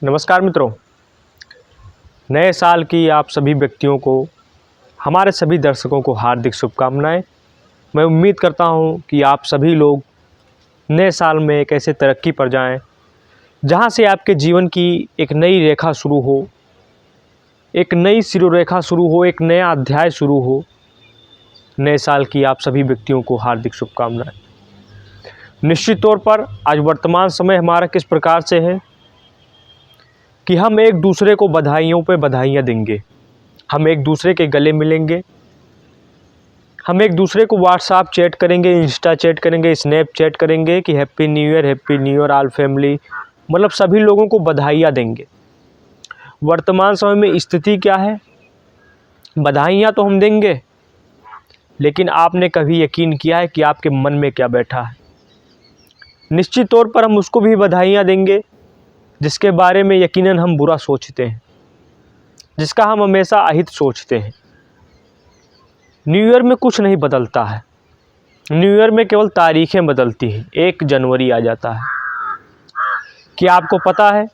नमस्कार मित्रों, नए साल की आप सभी व्यक्तियों को, हमारे सभी दर्शकों को हार्दिक शुभकामनाएं। मैं उम्मीद करता हूं कि आप सभी लोग नए साल में एक ऐसे तरक्की पर जाएं, जहां से आपके जीवन की एक नई रेखा शुरू हो, एक नई शिरोरेखा शुरू हो, एक नया अध्याय शुरू हो। नए साल की आप सभी व्यक्तियों को हार्दिक शुभकामनाएं। निश्चित तौर पर आज वर्तमान समय हमारा किस प्रकार से है कि हम एक दूसरे को बधाइयों पे बधाइयाँ देंगे, हम एक दूसरे के गले मिलेंगे, हम एक दूसरे को व्हाट्सएप चैट करेंगे, इंस्टा चैट करेंगे, स्नैप चैट करेंगे कि happy new year all family, मतलब सभी लोगों को बधाइयाँ देंगे। वर्तमान समय में स्थिति क्या है? बधाइयाँ तो हम देंगे, लेकिन आपने कभी यकीन किया है कि आपके मन में क्या बैठा है? निश्चित तौर पर हम उसको भी बधाइयाँ देंगे जिसके बारे में यकीनन हम बुरा सोचते हैं, जिसका हम हमेशा अहित सोचते हैं। न्यू ईयर में कुछ नहीं बदलता है, न्यू ईयर में केवल तारीखें बदलती हैं। 1 जनवरी आ जाता है। क्या आपको पता है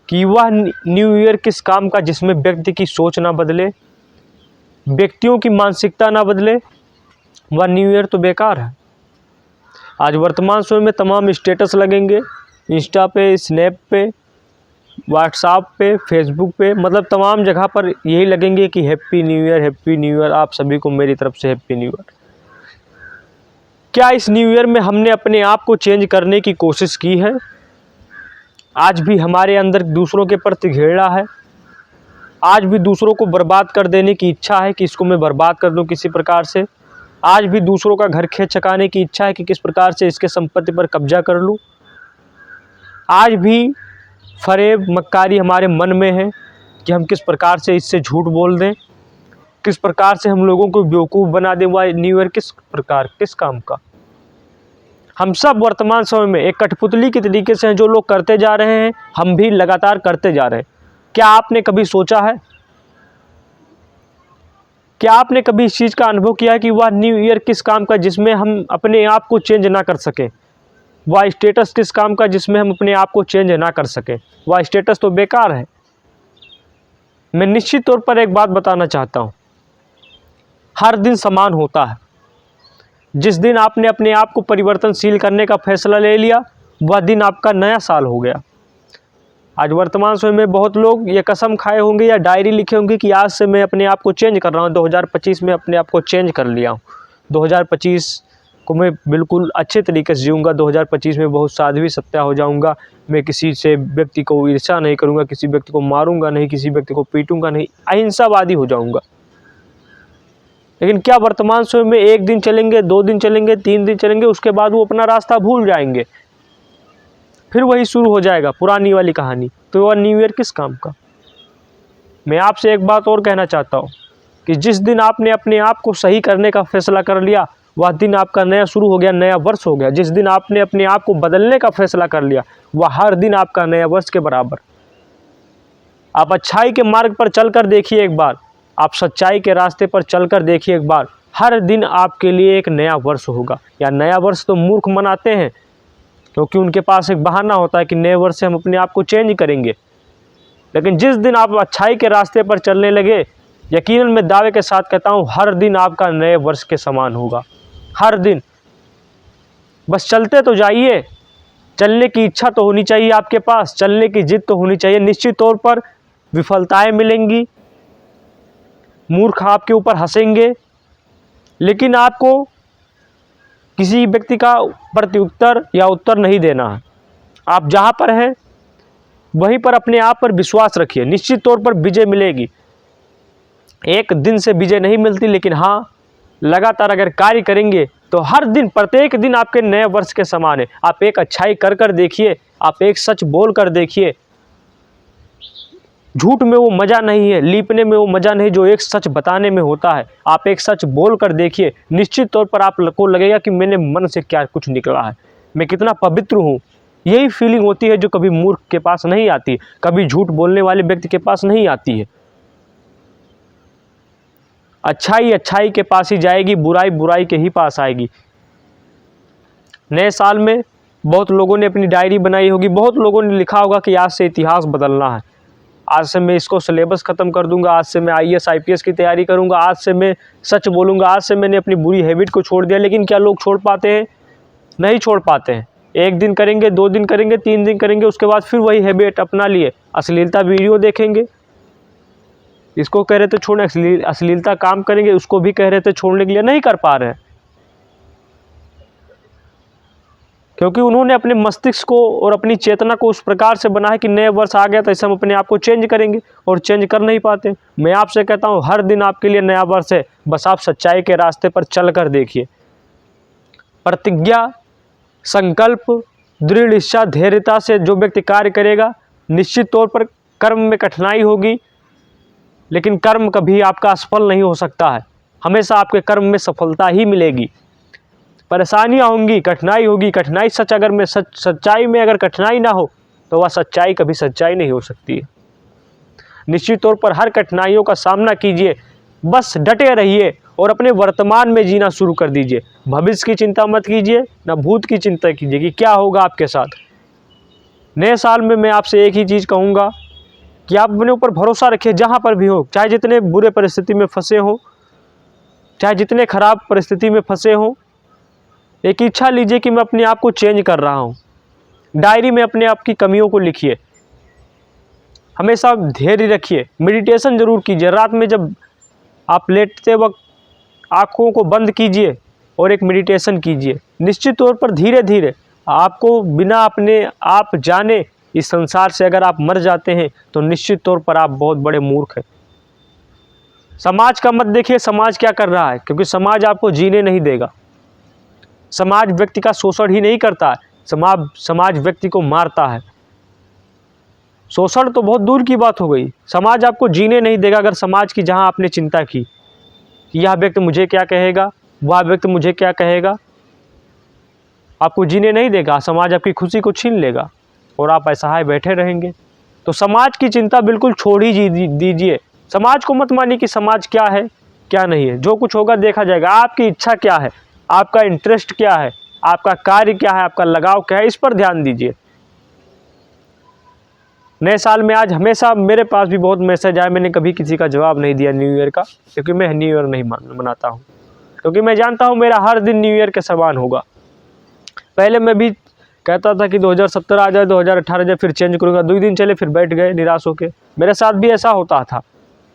कि वह न्यू ईयर किस काम का जिसमें व्यक्ति की सोच ना बदले, व्यक्तियों की मानसिकता ना बदले? वह न्यू ईयर तो बेकार है। आज वर्तमान समय में तमाम स्टेटस लगेंगे, इंस्टा पे, स्नैप पे, व्हाट्सएप पे, फेसबुक पे, मतलब तमाम जगह पर यही लगेंगे कि हैप्पी न्यू ईयर, आप सभी को मेरी तरफ से हैप्पी न्यू ईयर। क्या इस न्यू ईयर में हमने अपने आप को चेंज करने की कोशिश की है? आज भी हमारे अंदर दूसरों के प्रति घृणा है, आज भी दूसरों को बर्बाद कर देने की इच्छा है कि इसको मैं बर्बाद कर दूं किसी प्रकार से। आज भी दूसरों का घर खेत चकाने की इच्छा है कि किस प्रकार से इसके संपत्ति पर कब्जा कर लूं। आज भी फरेब मक्कारी हमारे मन में है कि हम किस प्रकार से इससे झूठ बोल दें, किस प्रकार से हम लोगों को बेवकूफ़ बना दें। वह न्यू ईयर किस काम का? हम सब वर्तमान समय में एक कठपुतली के तरीके से हैं, जो लोग करते जा रहे हैं हम भी लगातार करते जा रहे हैं। क्या आपने कभी सोचा है, क्या आपने कभी इस चीज़ का अनुभव किया है कि वह न्यू ईयर किस काम का जिसमें हम अपने आप को चेंज ना कर सकें? वह स्टेटस किस काम का जिसमें हम अपने आप को चेंज ना कर सकें? वह स्टेटस तो बेकार है। मैं निश्चित तौर पर एक बात बताना चाहता हूँ, हर दिन समान होता है। जिस दिन आपने अपने आप को परिवर्तनशील करने का फैसला ले लिया, वह दिन आपका नया साल हो गया। आज वर्तमान समय में बहुत लोग ये कसम खाए होंगे या डायरी लिखे होंगे कि आज से मैं अपने आप को चेंज कर रहा हूँ, 2025 में अपने आप को चेंज कर लिया हूँ, 2025 को मैं बिल्कुल अच्छे तरीके से जीऊँगा, 2025 में बहुत साध्वी सत्या हो जाऊँगा, मैं किसी से व्यक्ति को ईर्ष्या नहीं करूँगा, किसी व्यक्ति को मारूँगा नहीं, किसी व्यक्ति को पीटूँगा नहीं, अहिंसावादी हो जाऊँगा। लेकिन क्या वर्तमान समय में 1 दिन चलेंगे, 2 दिन चलेंगे, 3 दिन चलेंगे, उसके बाद वो अपना रास्ता भूल जाएंगे, फिर वही शुरू हो जाएगा पुरानी वाली कहानी। तो वह न्यू ईयर किस काम का? मैं आपसे एक बात और कहना चाहता हूँ कि जिस दिन आपने अपने आप को सही करने का फैसला कर लिया, वह दिन आपका नया शुरू हो गया, नया वर्ष हो गया। जिस दिन आपने अपने आप को बदलने का फैसला कर लिया, वह हर दिन आपका नया वर्ष के बराबर। आप अच्छाई के मार्ग पर चलकर देखिए एक बार, आप सच्चाई के रास्ते पर चलकर देखिए एक बार, हर दिन आपके लिए एक नया वर्ष होगा। या नया वर्ष तो मूर्ख मनाते हैं, क्योंकि उनके पास एक बहाना होता है कि नए वर्ष से हम अपने आप को चेंज करेंगे। लेकिन जिस दिन आप अच्छाई के रास्ते पर चलने लगे, यकीनन मैं दावे के साथ कहता हूँ, हर दिन आपका नए वर्ष के समान होगा। हर दिन बस चलते तो जाइए, चलने की इच्छा तो होनी चाहिए आपके पास, चलने की जिद तो होनी चाहिए। निश्चित तौर पर विफलताएं मिलेंगी, मूर्ख आपके ऊपर हंसेंगे, लेकिन आपको किसी व्यक्ति का प्रत्युत्तर या उत्तर नहीं देना है। आप जहाँ पर हैं वहीं पर अपने आप पर विश्वास रखिए, निश्चित तौर पर विजय मिलेगी। एक दिन से विजय नहीं मिलती, लेकिन हाँ, लगातार अगर कार्य करेंगे तो हर दिन, प्रत्येक दिन आपके नए वर्ष के समान है। आप एक अच्छाई कर कर देखिए, आप एक सच बोल कर देखिए। झूठ में वो मज़ा नहीं है, लीपने में वो मज़ा नहीं जो एक सच बताने में होता है। आप एक सच बोल कर देखिए, निश्चित तौर पर आपको लगेगा कि मैंने मन से क्या कुछ निकला है, मैं कितना पवित्र हूँ। यही फीलिंग होती है जो कभी मूर्ख के पास नहीं आती, कभी झूठ बोलने वाले व्यक्ति के पास नहीं आती है। अच्छाई अच्छाई के पास ही जाएगी, बुराई बुराई के ही पास आएगी। नए साल में बहुत लोगों ने अपनी डायरी बनाई होगी, बहुत लोगों ने लिखा होगा कि आज से इतिहास बदलना है, आज से मैं इसको सिलेबस ख़त्म कर दूंगा, आज से मैं IAS IPS की तैयारी करूंगा, आज से मैं सच बोलूंगा, आज से मैंने अपनी बुरी हैबिट को छोड़ दिया। लेकिन क्या लोग छोड़ पाते हैं? नहीं छोड़ पाते हैं। 1 दिन करेंगे, 2 दिन करेंगे, 3 दिन करेंगे, उसके बाद फिर वही हैबिट अपना लिए अश्लीलता वीडियो देखेंगे, इसको कह रहे थे छोड़ने, अश्लीलता काम करेंगे, उसको भी कह रहे थे छोड़ने के लिए, नहीं कर पा रहे हैं। क्योंकि उन्होंने अपने मस्तिष्क को और अपनी चेतना को उस प्रकार से बना है कि नए वर्ष आ गया तो ऐसे हम अपने आप को चेंज करेंगे, और चेंज कर नहीं पाते। मैं आपसे कहता हूँ हर दिन आपके लिए नया वर्ष है, बस आप सच्चाई के रास्ते पर चल कर देखिए। प्रतिज्ञा, संकल्प, दृढ़ इच्छा, धैर्यता से जो व्यक्ति कार्य करेगा, निश्चित तौर पर कर्म में कठिनाई होगी, लेकिन कर्म कभी आपका असफल नहीं हो सकता है। हमेशा आपके कर्म में सफलता ही मिलेगी। परेशानियां होंगी, कठिनाई होगी, कठिनाई सच अगर में सच्चाई में अगर कठिनाई ना हो तो वह सच्चाई कभी सच्चाई नहीं हो सकती है। निश्चित तौर पर हर कठिनाइयों का सामना कीजिए, बस डटे रहिए और अपने वर्तमान में जीना शुरू कर दीजिए। भविष्य की चिंता मत कीजिए, ना भूत की चिंता कीजिए कि क्या होगा आपके साथ। नए साल में मैं आपसे एक ही चीज़ कहूँगा कि आप अपने ऊपर भरोसा रखिए, जहाँ पर भी हो, चाहे जितने बुरे परिस्थिति में फंसे हो, चाहे जितने खराब परिस्थिति में फंसे हो, एक इच्छा लीजिए कि मैं अपने आप को चेंज कर रहा हूँ। डायरी में अपने आप की कमियों को लिखिए, हमेशा धैर्य रखिए, मेडिटेशन जरूर कीजिए। रात में जब आप लेटते वक्त आँखों को बंद कीजिए और एक मेडिटेशन कीजिए। निश्चित तौर पर धीरे धीरे आपको बिना अपने आप जाने इस संसार से अगर आप मर जाते हैं तो निश्चित तौर पर आप बहुत बड़े मूर्ख हैं। समाज का मत देखिए समाज क्या कर रहा है, क्योंकि समाज आपको जीने नहीं देगा। समाज व्यक्ति का शोषण ही नहीं करता है, समाज व्यक्ति को मारता है। शोषण तो बहुत दूर की बात हो गई, समाज आपको जीने नहीं देगा। अगर समाज की जहां आपने चिंता की कि यह व्यक्ति मुझे क्या कहेगा, वह व्यक्ति मुझे क्या कहेगा, आपको जीने नहीं देगा। समाज आपकी खुशी को छीन लेगा और आप असहाय बैठे रहेंगे। तो समाज की चिंता बिल्कुल छोड़ ही दीजिए। समाज को मत मानिए कि समाज क्या है क्या नहीं है, जो कुछ होगा देखा जाएगा। आपकी इच्छा क्या है, आपका इंटरेस्ट क्या है, आपका कार्य क्या है, आपका लगाव क्या है, इस पर ध्यान दीजिए। नए साल में आज हमेशा मेरे पास भी बहुत मैसेज आए, मैंने कभी किसी का जवाब नहीं दिया न्यू ईयर का, क्योंकि मैं न्यू ईयर नहीं मनाता हूँ, क्योंकि मैं जानता हूँ मेरा हर दिन न्यू ईयर के समान होगा। पहले मैं भी कहता था कि 2017 आ जाए, 2018 जाए, फिर चेंज करूँगा। 2 दिन चले फिर बैठ गए निराश होकर। मेरे साथ भी ऐसा होता था।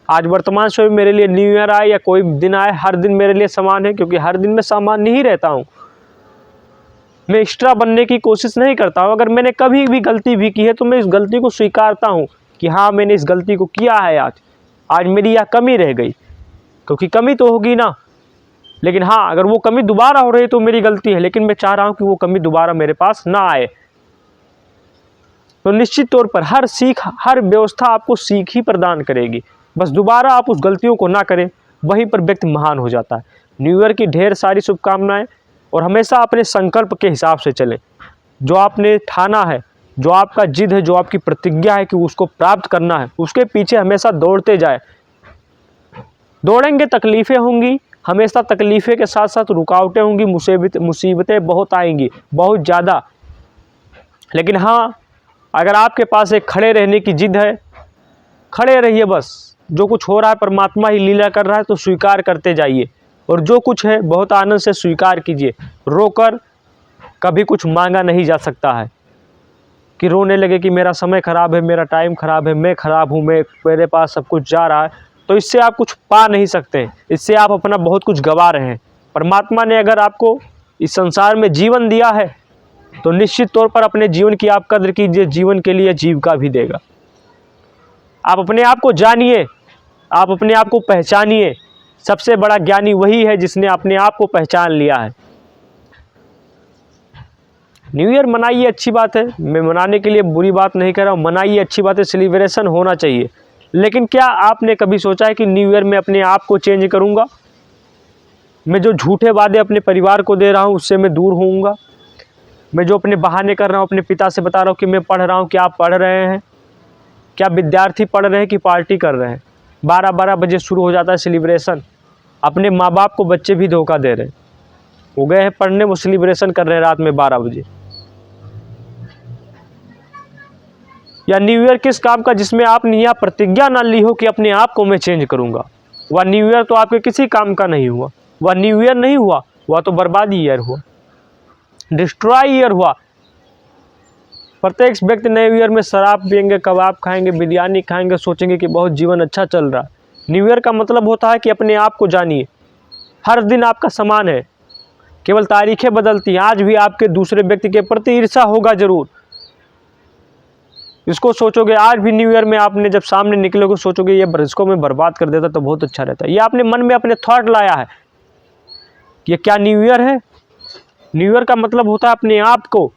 आज वर्तमान समय में मेरे लिए न्यू ईयर आए या कोई दिन आए, हर दिन मेरे लिए समान है, क्योंकि हर दिन मैं सामान्य ही रहता हूँ। मैं एक्स्ट्रा बनने की कोशिश नहीं करता हूँ। अगर मैंने कभी भी गलती भी की है तो मैं इस गलती को स्वीकारता हूँ कि हाँ मैंने इस गलती को किया है। आज मेरी यह कमी रह गई, क्योंकि कमी तो होगी ना, लेकिन हाँ अगर वो कमी दोबारा हो रही तो मेरी गलती है, लेकिन मैं चाह रहा हूँ कि वो कमी दोबारा मेरे पास ना आए। तो निश्चित तौर पर हर सीख, हर व्यवस्था आपको सीख ही प्रदान करेगी। बस दोबारा आप उस गलतियों को ना करें, वहीं पर व्यक्ति महान हो जाता है। न्यू ईयर की ढेर सारी शुभकामनाएं, और हमेशा अपने संकल्प के हिसाब से चलें। जो आपने ठाना है, जो आपका जिद है, जो आपकी प्रतिज्ञा है कि उसको प्राप्त करना है, उसके पीछे हमेशा दौड़ते जाए। दौड़ेंगे तकलीफ़ें होंगी, हमेशा तकलीफ़ें के साथ साथ रुकावटें होंगी, मुसीबतें बहुत आएंगी, बहुत ज़्यादा। लेकिन हाँ अगर आपके पास एक खड़े रहने की जिद है, खड़े रहिए। बस जो कुछ हो रहा है परमात्मा ही लीला कर रहा है, तो स्वीकार करते जाइए, और जो कुछ है बहुत आनंद से स्वीकार कीजिए। रोकर कभी कुछ मांगा नहीं जा सकता है कि रोने लगे कि मेरा समय ख़राब है, मेरा टाइम ख़राब है, मैं ख़राब हूँ, मेरे पास सब कुछ जा रहा है, तो इससे आप कुछ पा नहीं सकते। इससे आप अपना बहुत कुछ गंवा रहे हैं। परमात्मा ने अगर आपको इस संसार में जीवन दिया है तो निश्चित तौर पर अपने जीवन की आप कद्र कीजिए, जीवन के लिए जीविका भी देगा। आप अपने आप को जानिए, आप अपने आप को पहचानिए। सबसे बड़ा ज्ञानी वही है जिसने अपने आप को पहचान लिया है। न्यू ईयर मनाइए, अच्छी बात है, मैं मनाने के लिए बुरी बात नहीं कर रहा हूँ, मनाइए, अच्छी बात है, सेलिब्रेशन होना चाहिए। लेकिन क्या आपने कभी सोचा है कि न्यू ईयर में अपने आप को चेंज करूँगा? मैं जो झूठे वादे अपने परिवार को दे रहा हूँ उससे मैं दूर होऊंगा। मैं जो अपने बहाने कर रहा हूँ, अपने पिता से बता रहा हूँ कि मैं पढ़ रहा हूँ, क्या आप पढ़ रहे हैं? क्या विद्यार्थी पढ़ रहे हैं कि पार्टी कर रहे हैं? 12-12 बजे शुरू हो जाता है सेलिब्रेशन। अपने माँ बाप को बच्चे भी धोखा दे रहे हैं, वो गए हैं पढ़ने, वो सेलिब्रेशन कर रहे हैं रात में 12 बजे। या न्यू ईयर किस काम का जिसमें आपने यह प्रतिज्ञा ना ली हो कि अपने आप को मैं चेंज करूंगा। वह न्यू ईयर तो आपके किसी काम का नहीं हुआ, वह न्यू ईयर नहीं हुआ, वह तो बर्बादी ईयर हुआ, डिस्ट्रॉय ईयर हुआ। प्रत्येक व्यक्ति नए ईयर में शराब पियेंगे, कबाब खाएंगे, बिरयानी खाएंगे, सोचेंगे कि बहुत जीवन अच्छा चल रहा है। न्यू ईयर का मतलब होता है कि अपने आप को जानिए। हर दिन आपका समान है, केवल तारीखें बदलती हैं। आज भी आपके दूसरे व्यक्ति के प्रति ईर्ष्या होगा जरूर, इसको सोचोगे। आज भी न्यू ईयर में आपने जब सामने निकलोगे सोचोगे ये इसको मैं बर्बाद कर देता तो बहुत अच्छा रहता। ये आपने मन में अपने थॉट लाया है। ये क्या न्यू ईयर है? न्यू ईयर का मतलब होता है अपने आप को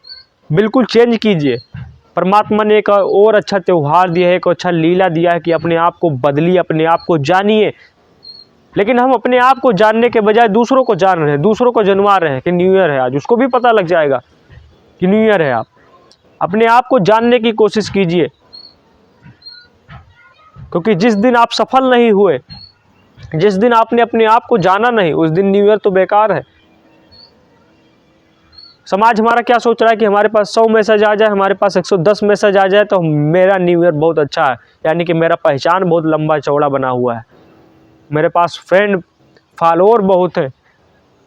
बिल्कुल चेंज कीजिए। परमात्मा ने एक और अच्छा त्यौहार दिया है, एक अच्छा लीला दिया है कि अपने आप को बदलिए, अपने आप को जानिए। लेकिन हम अपने आप को जानने के बजाय दूसरों को जान रहे हैं, दूसरों को जनवा रहे हैं कि न्यू ईयर है आज, उसको भी पता लग जाएगा कि न्यू ईयर है। आप अपने आप को जानने की कोशिश कीजिए, क्योंकि जिस दिन आप सफल नहीं हुए, जिस दिन आपने अपने आप को जाना नहीं, उस दिन न्यू ईयर तो बेकार है। समाज हमारा क्या सोच रहा है कि हमारे पास 100 मैसेज आ जाए, हमारे पास 110 मैसेज आ जाए तो मेरा न्यू ईयर बहुत अच्छा है, यानी कि मेरा पहचान बहुत लंबा चौड़ा बना हुआ है, मेरे पास फ्रेंड फॉलोअर बहुत है,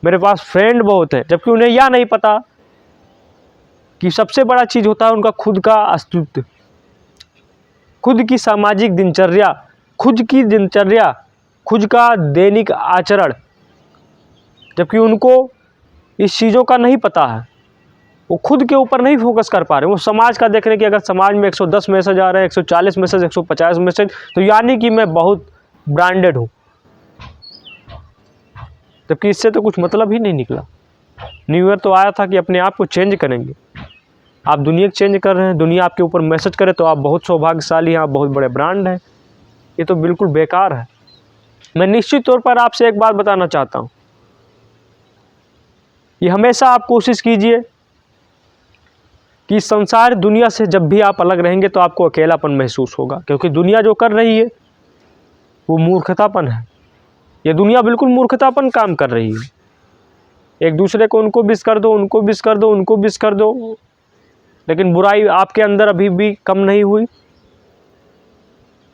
मेरे पास फ्रेंड बहुत है। जबकि उन्हें यह नहीं पता कि सबसे बड़ा चीज़ होता है उनका खुद का अस्तित्व, खुद की सामाजिक दिनचर्या, खुद का दैनिक आचरण। जबकि उनको इस चीज़ों का नहीं पता है, वो खुद के ऊपर नहीं फोकस कर पा रहे। वो समाज का देख रहे हैं कि अगर समाज में 110 मैसेज आ रहे हैं, 140 मैसेज, 150 मैसेज, तो यानी कि मैं बहुत ब्रांडेड हूँ। जबकि इससे तो कुछ मतलब ही नहीं निकला। न्यू ईयर तो आया था कि अपने आप को चेंज करेंगे। आप दुनिया चेंज कर रहे हैं, दुनिया आपके ऊपर मैसेज करे तो आप बहुत सौभाग्यशाली हैं, आप बहुत बड़े ब्रांड हैं। ये तो बिल्कुल बेकार है। मैं निश्चित तौर पर आपसे एक बात बताना चाहता हूँ कि हमेशा आप कोशिश कीजिए कि संसार दुनिया से जब भी आप अलग रहेंगे तो आपको अकेलापन महसूस होगा, क्योंकि दुनिया जो कर रही है वो मूर्खतापन है। ये दुनिया बिल्कुल मूर्खतापन काम कर रही है। एक दूसरे को उनको विश कर दो, उनको विश कर दो, उनको विश कर दो, लेकिन बुराई आपके अंदर अभी भी कम नहीं हुई।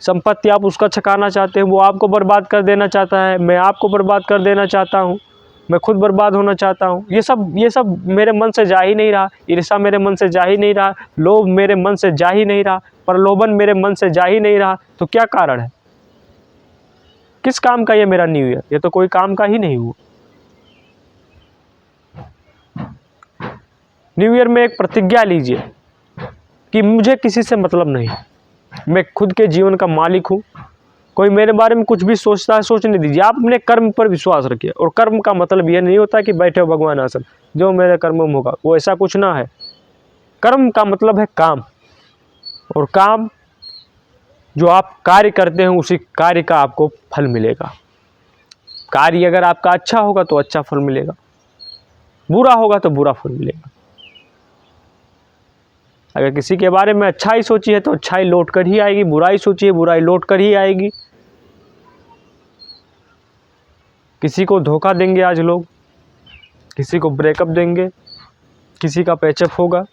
संपत्ति आप उसका छकाना चाहते हैं, वो आपको बर्बाद कर देना चाहता है, मैं आपको बर्बाद कर देना चाहता हूँ, मैं खुद बर्बाद होना चाहता हूँ। ये सब मेरे मन से जा ही नहीं रहा। ईर्ष्या मेरे मन से जा ही नहीं रहा, लोभ मेरे मन से जा ही नहीं रहा, प्रलोभन मेरे मन से जा ही नहीं रहा। तो क्या कारण है? किस काम का ये मेरा न्यू ईयर? ये तो कोई काम का ही नहीं हुआ। न्यू ईयर में एक प्रतिज्ञा लीजिए कि मुझे किसी से मतलब नहीं, मैं खुद के जीवन का मालिक हूँ। कोई मेरे बारे में कुछ भी सोचता है सोचने दीजिए। आप अपने कर्म पर विश्वास रखिए। और कर्म का मतलब यह नहीं होता कि बैठे हो भगवान आसन, जो मेरे कर्म में होगा वो ऐसा कुछ ना है। कर्म का मतलब है काम, और काम जो आप कार्य करते हैं उसी कार्य का आपको फल मिलेगा। कार्य अगर आपका अच्छा होगा तो अच्छा फल मिलेगा, बुरा होगा तो बुरा फल मिलेगा। अगर किसी के बारे में अच्छाई सोची है तो अच्छाई लौट कर ही आएगी, बुराई सोची है बुराई लौट कर ही आएगी। किसी को धोखा देंगे आज लोग, किसी को ब्रेकअप देंगे, किसी का पैचअप होगा,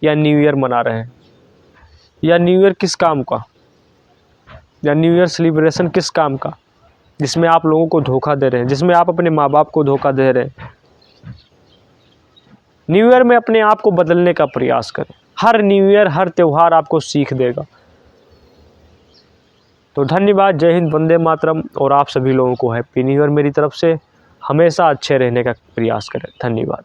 या न्यू ईयर मना रहे हैं। या न्यू ईयर किस काम का, या न्यू ईयर सेलिब्रेशन किस काम का जिसमें आप लोगों को धोखा दे रहे हैं, जिसमें आप अपने माँ बाप को धोखा दे रहे हैं। न्यू ईयर में अपने आप को बदलने का प्रयास करें। हर न्यू ईयर, हर त्यौहार आपको सीख देगा। तो धन्यवाद, जय हिंद, वंदे मातरम। और आप सभी लोगों को हैप्पी न्यू ईयर मेरी तरफ से। हमेशा अच्छे रहने का प्रयास करें। धन्यवाद।